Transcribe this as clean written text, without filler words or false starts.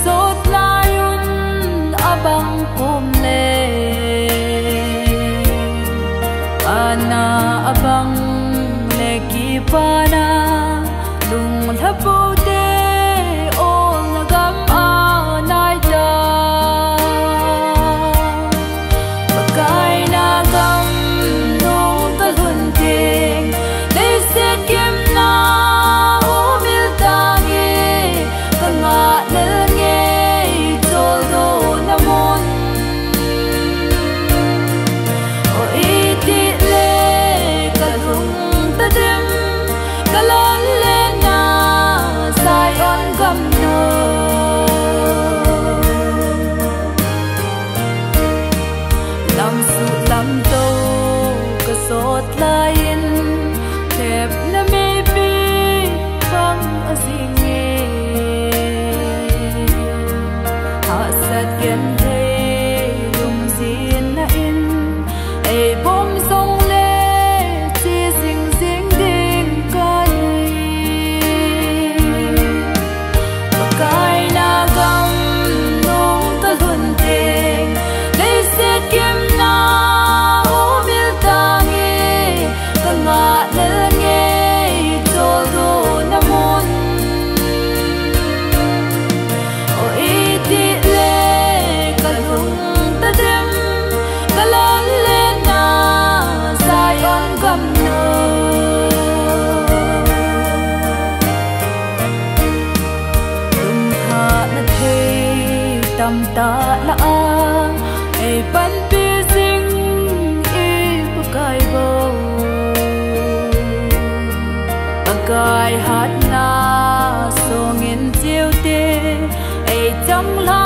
sốt layun abang pumle ana abang leki pana lung thapote ol nagam anai da bakai nagam nung talhun ting they said kim na umil tangi kanga nalnge todo namon o iti le kalung tadim kalan le na sai on gam no lam su lam to ka sot lain thep na me pi bang asinge ha sat ken the lung zin na in ai bom song le chi sing sing ding kai bakai na gam nong ta hun ting they said kim na umil tangi kanga nalnge todo namon o iti le kalung tadim kalan le na sai on gam no lung kha na the tam ta la ai pan pi sing i bukai bo bakai hat na song in chiu te ai chang la